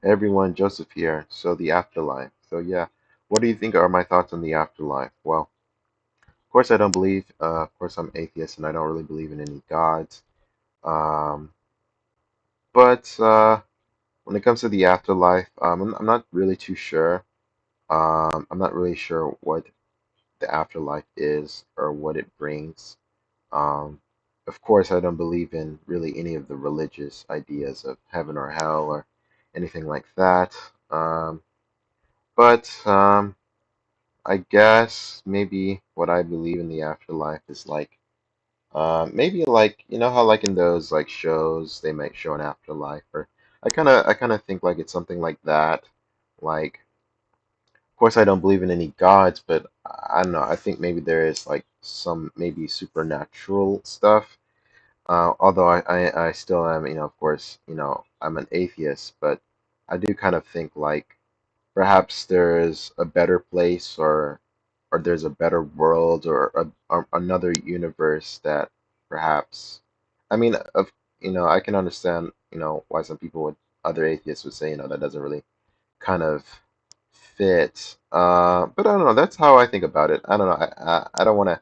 Hey everyone, Joseph here. So the afterlife. So yeah, what do you think are my thoughts on the afterlife? Well, of course I don't believe. Of course I'm atheist and I don't really believe in any gods. Um, but when it comes to the afterlife, I'm not really too sure. I'm not really sure what the afterlife is or what it brings. Um, of course I don't believe in really any of the religious ideas of heaven or hell or anything like that. But I guess maybe what I believe in the afterlife is like maybe like how like in those like shows they might show an afterlife or I kind of think like it's something like that. Like of course I don't believe in any gods, but I don't know. I think maybe there is like some maybe supernatural stuff. Although I still am, of course, I'm an atheist, but I do kind of think like perhaps there's a better place or there's a better world or another universe that perhaps I mean of I can understand why some people would other atheists would say that doesn't really kind of fit but I don't know, that's how I think about it. I don't know, I don't want to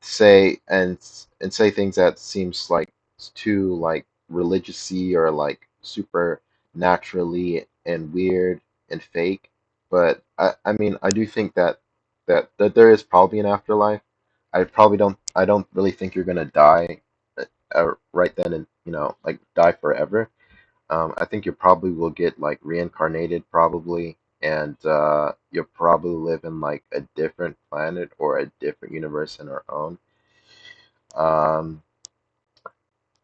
say and say things that seems like too like religious-y or like super naturally and weird and fake. But I mean I do think that there is probably an afterlife. I don't really think you're gonna die right then and like die forever. I think you probably will get like reincarnated probably, and you'll probably live in like a different planet or a different universe in our own.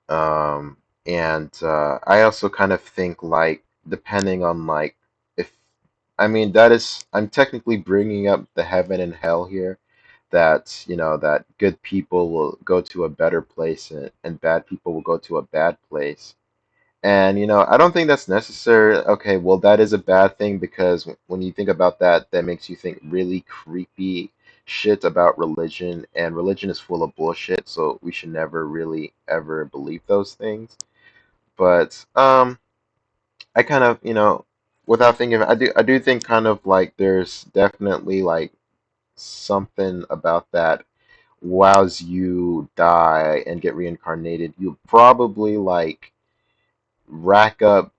Um, and I also kind of think like depending on like if I mean that is I'm technically bringing up the heaven and hell here, that that good people will go to a better place and bad people will go to a bad place. And I don't think that's necessary. Okay, well, that is a bad thing because when you think about that, that makes you think really creepy shit about religion, and religion is full of bullshit, so we should never really ever believe those things. But I kind of, without thinking, I do think kind of like there's definitely like something about that. Whilst you die and get reincarnated, you probably like rack up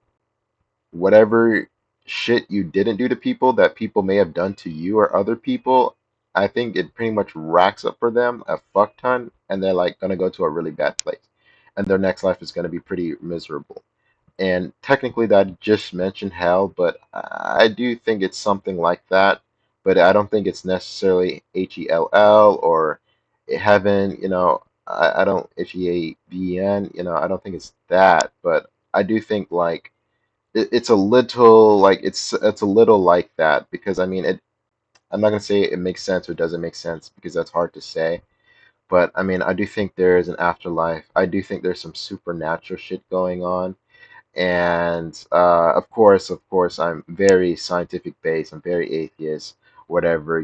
whatever shit you didn't do to people that people may have done to you or other people. I think it pretty much racks up for them a fuck ton, and they're like gonna go to a really bad place, and their next life is gonna be pretty miserable. And technically, that just mentioned hell, but I do think it's something like that. But I don't think it's necessarily HELL or heaven. I don't HEAVN. I don't think it's that, but I do think like it's a little like it's a little like that because I mean it. I'm not gonna say it makes sense or doesn't make sense because that's hard to say. But I mean, I do think there is an afterlife. I do think there's some supernatural shit going on, and of course, I'm very scientific based. I'm very atheist, whatever,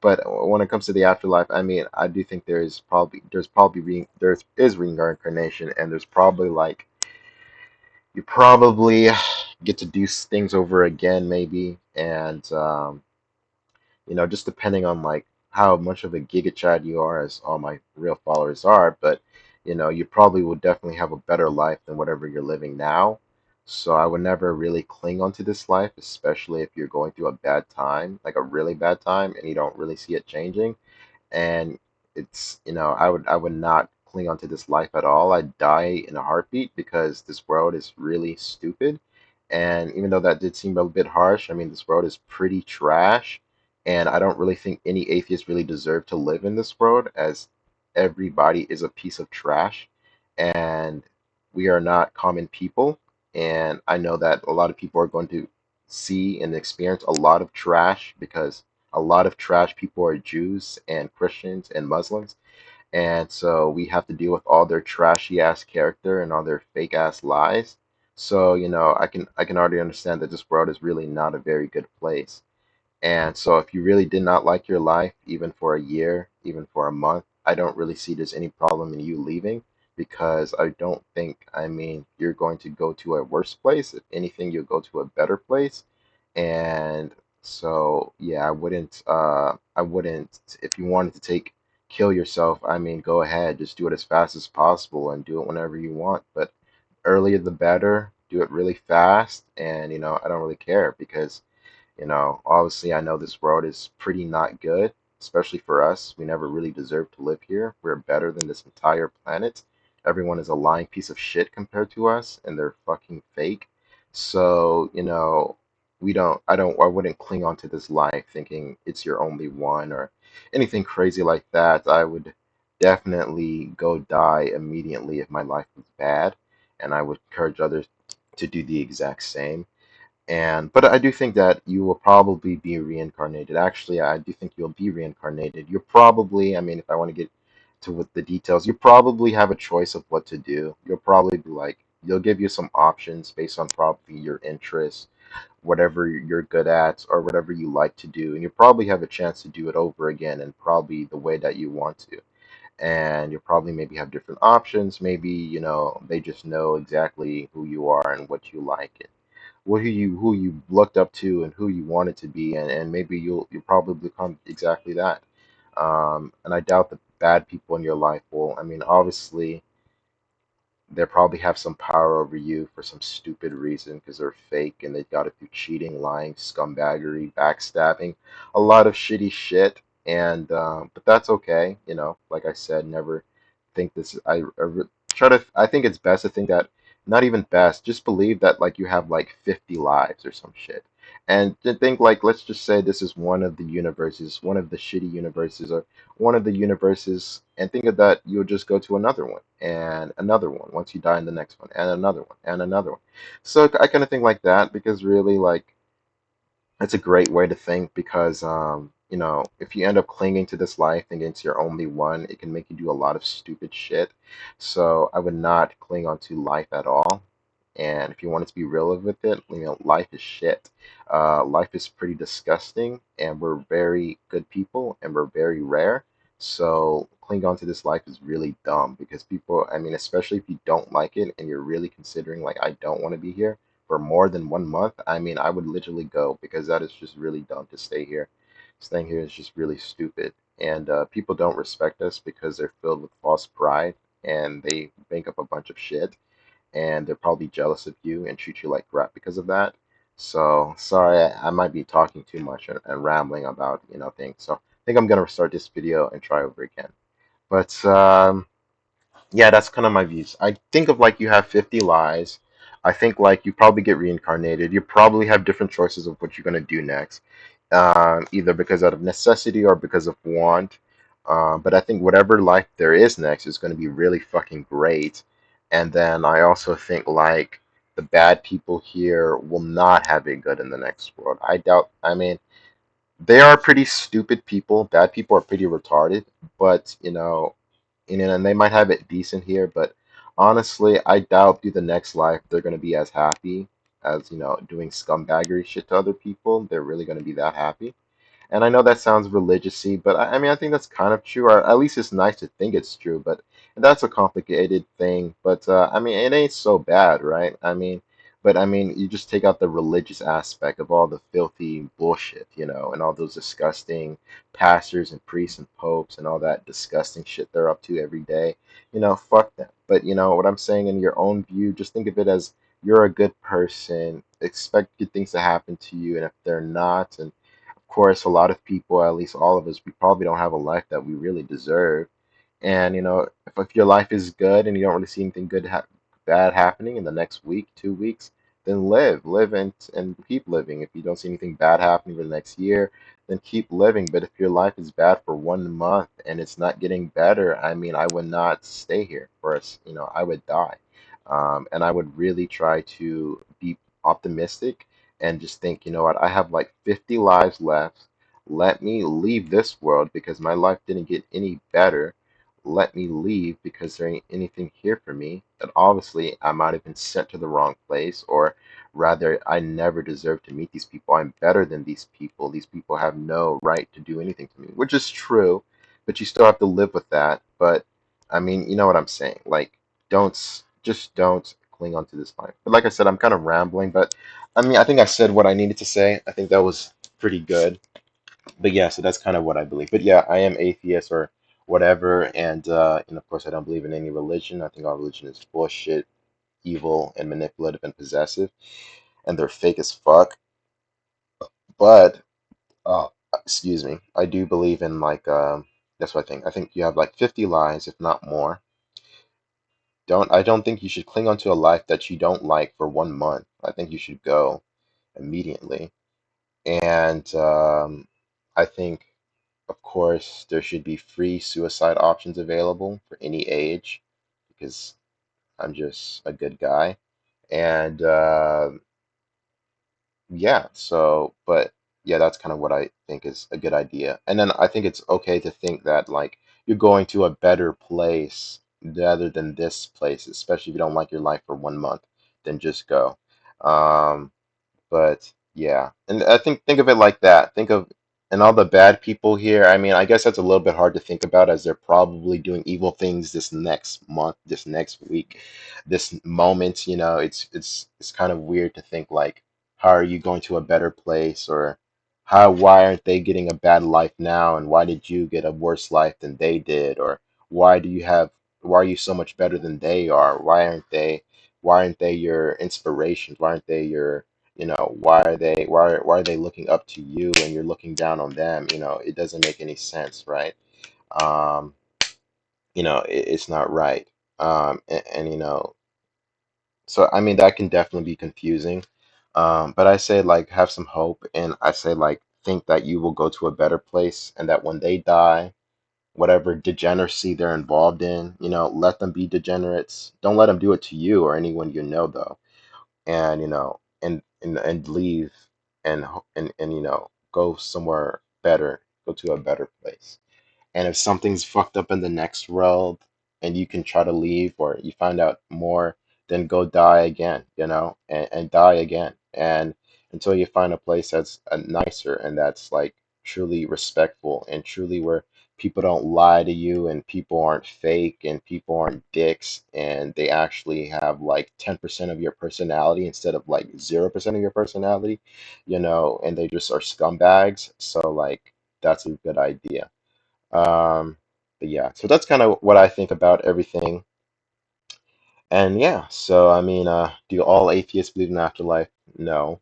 But when it comes to the afterlife, I mean, I do think there is reincarnation, and there's probably like you probably get to do things over again, maybe, and just depending on like how much of a giga chad you are, as all my real followers are, but you probably will definitely have a better life than whatever you're living now. So I would never really cling onto this life, especially if you're going through a bad time, like a really bad time, and you don't really see it changing. And it's I would not cling onto this life at all. I'd die in a heartbeat because this world is really stupid. And even though that did seem a bit harsh, I mean, this world is pretty trash, and I don't really think any atheists really deserve to live in this world, as everybody is a piece of trash, and we are not common people. And I know that a lot of people are going to see and experience a lot of trash because a lot of trash people are Jews and Christians and Muslims. And so we have to deal with all their trashy ass character and all their fake ass lies. So, I can already understand that this world is really not a very good place. And so if you really did not like your life, even for a year, even for a month, I don't really see there's any problem in you leaving because I don't think, I mean, you're going to go to a worse place. If anything, you'll go to a better place. And so, yeah, I wouldn't, if you wanted to kill yourself, I mean, go ahead, just do it as fast as possible and do it whenever you want. But earlier the better, do it really fast. And, I don't really care because obviously, I know this world is pretty not good, especially for us. We never really deserve to live here. We're better than this entire planet. Everyone is a lying piece of shit compared to us, and they're fucking fake. So, I wouldn't cling on to this life thinking it's your only one or anything crazy like that. I would definitely go die immediately if my life was bad, and I would encourage others to do the exact same. And but I do think that you will probably be reincarnated. Actually, I do think you'll be reincarnated. You're probably, I mean, if I want to get to what the details, you probably have a choice of what to do. You'll probably be like, they'll give you some options based on probably your interests, whatever you're good at, or whatever you like to do, and you probably have a chance to do it over again and probably the way that you want to. And you'll probably maybe have different options. Maybe, they just know exactly who you are and what you like who you looked up to and who you wanted to be, and maybe you'll probably become exactly that. And I doubt the bad people in your life will. I mean, obviously, they probably have some power over you for some stupid reason because they're fake and they got it through cheating, lying, scumbaggery, backstabbing, a lot of shitty shit. And but that's okay, Like I said, never think this. Try to. I think it's best to think that not even best, just believe that like you have like 50 lives or some shit. And to think like let's just say this is one of the universes, one of the shitty universes, or one of the universes, and think of that you'll just go to another one and another one once you die in the next one and another one and another one. So I kind of think like that because really like it's a great way to think because if you end up clinging to this life thinking it's your only one, it can make you do a lot of stupid shit. So I would not cling onto life at all. And if you wanted to be real with it, life is shit. Life is pretty disgusting, and we're very good people, and we're very rare. So cling on to this life is really dumb because people, I mean, especially if you don't like it and you're really considering like, I don't want to be here for more than 1 month, I mean, I would literally go because that is just really dumb to stay here. Staying here is just really stupid. And people don't respect us because they're filled with false pride and they make up a bunch of shit and they're probably jealous of you and treat you like crap because of that. So sorry, I might be talking too much and rambling about things. So I think I'm gonna start this video and try over again. But yeah, that's kind of my views. I think of like you have 50 lives. I think like you probably get reincarnated. You probably have different choices of what you're going to do next, either because out of necessity or because of want. But I think whatever life there is next is going to be really fucking great. And then I also think like the bad people here will not have it good in the next world. I doubt, I mean, they are pretty stupid people. Bad people are pretty retarded, but and they might have it decent here, but honestly, I doubt through the next life they're going to be as happy as, doing scumbaggery shit to other people. They're really going to be that happy. And I know that sounds religious-y, but I mean, I think that's kind of true, or at least it's nice to think it's true, but that's a complicated thing. But I mean, it ain't so bad, right? I mean, you just take out the religious aspect of all the filthy bullshit, and all those disgusting pastors and priests and popes and all that disgusting shit they're up to every day. Fuck them. But what I'm saying in your own view, just think of it as you're a good person, expect good things to happen to you, and if they're not, and of course, a lot of people, at least all of us, we probably don't have a life that we really deserve. And if your life is good and you don't really see anything bad happening in the next week, 2 weeks, then live and keep living. If you don't see anything bad happening for the next year, then keep living. But if your life is bad for 1 month and it's not getting better, I mean, I would not stay here for us. I would die. And I would really try to be optimistic and just think, you know what, I have like 50 lives left. Let me leave this world because my life didn't get any better. Let me leave because there ain't anything here for me. And obviously, I might have been sent to the wrong place, or rather, I never deserved to meet these people. I'm better than these people. These people have no right to do anything to me, which is true, but you still have to live with that. But I mean, you know what I'm saying? Like, just don't cling on to this life. But like I said, I'm kind of rambling, but I mean, I think I said what I needed to say. I think that was pretty good. But yeah, so that's kind of what I believe. But yeah, I am atheist or whatever, and of course I don't believe in any religion. I think all religion is bullshit, evil, and manipulative and possessive, and they're fake as fuck. But excuse me, I do believe in like that's what I think. I think you have like 50 lives, if not more. I don't think you should cling on to a life that you don't like for 1 month. I think you should go immediately. And I think, of course, there should be free suicide options available for any age because I'm just a good guy. And yeah, so, but yeah, that's kind of what I think is a good idea. And then I think it's okay to think that like you're going to a better place rather than this place, especially if you don't like your life for 1 month, then just go. Um, but yeah, and I think of it like that. Think of and all the bad people here. I mean, I guess that's a little bit hard to think about as they're probably doing evil things this next month, this next week, this moment. It's kind of weird to think like, how are you going to a better place, or why aren't they getting a bad life now, and why did you get a worse life than they did, or why do you have why are you so much better than they are? Why aren't they your inspirations? Why aren't they your why are they looking up to you and you're looking down on them? It doesn't make any sense, right? um it's not right. And so I mean that can definitely be confusing. But I say like have some hope, and I say like think that you will go to a better place, and that when they die, whatever degeneracy they're involved in, let them be degenerates. Don't let them do it to you or anyone though. And and leave, and go somewhere better, go to a better place. And if something's fucked up in the next world and you can try to leave or you find out more, then go die again, and die again. And until you find a place that's nicer and that's like truly respectful and truly where people don't lie to you and people aren't fake and people aren't dicks and they actually have like 10% of your personality instead of like 0% of your personality, and they just are scumbags. So like that's a good idea. um, but yeah, so that's kind of what I think about everything. And yeah, so I mean, do all atheists believe in afterlife? No.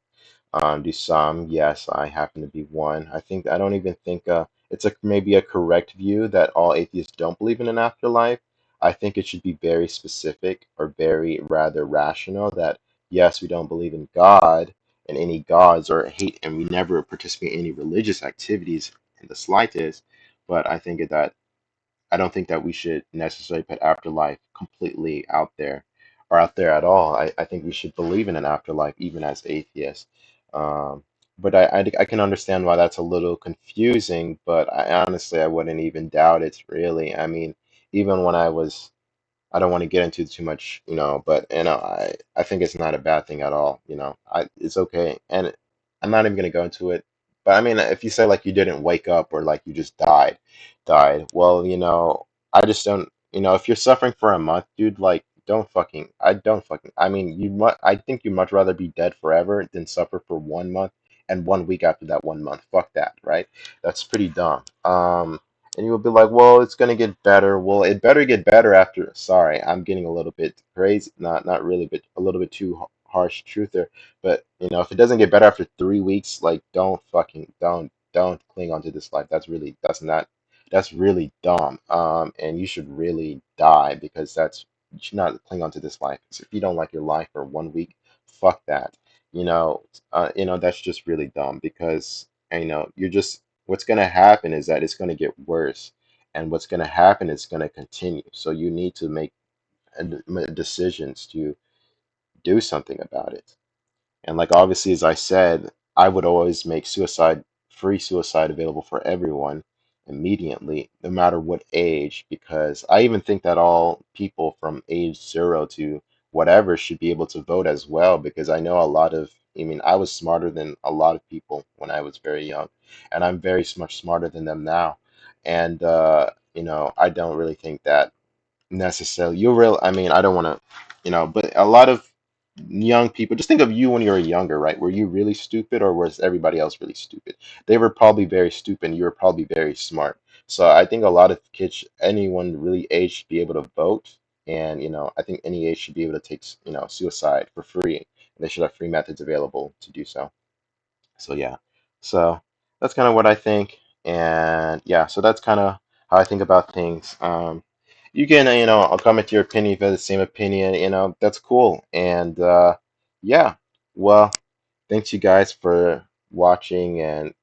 Do some? Yes, I happen to be one. I don't even think it's maybe a correct view that all atheists don't believe in an afterlife. I think it should be very specific or very rather rational that yes, we don't believe in God and any gods or hate, and we never participate in any religious activities in the slightest. But I don't think that we should necessarily put afterlife completely out there or out there at all. I think we should believe in an afterlife even as atheists. Um, but I can understand why that's a little confusing, but I wouldn't even doubt it really. I mean, even when I don't want to get into too much, but I think it's not a bad thing at all. It's okay, and I'm not even gonna go into it. But I mean, if you say like you didn't wake up or like you just died, well, I just don't, if you're suffering for a month, dude, like don't fucking, I mean, I think you'd much rather be dead forever than suffer for 1 month and 1 week after that 1 month. Fuck that, right? That's pretty dumb. And you will be like, well, it's gonna get better. Well, it better get better after. Sorry, I'm getting a little bit crazy. Not really, but a little bit too harsh truth there. But if it doesn't get better after 3 weeks, like don't cling onto this life. That's really dumb. And you should really die because you should not cling onto this life. So if you don't like your life for 1 week, fuck that. That's just really dumb because you're just what's going to happen is that it's going to get worse, and what's going to happen is going to continue. So you need to make decisions to do something about it. And like obviously, as I said, I would always make free suicide available for everyone immediately, no matter what age, because I even think that all people from age 0 to whatever should be able to vote as well, because I know I mean, I was smarter than a lot of people when I was very young, and I'm very much smarter than them now. And I don't really think that. necessarily. You're real. I mean, I don't want to, but a lot of young people, just think of you when you were younger, right? Were you really stupid or was everybody else really stupid? They were probably very stupid and you were probably very smart. So I think a lot of kids, anyone really age should be able to vote. And, I think any age should be able to take, suicide for free. They should have free methods available to do so. So yeah, so that's kind of what I think, and yeah, so that's kind of how I think about things. You can, I'll comment your opinion if you have the same opinion. That's cool, and yeah, well, thanks you guys for watching, and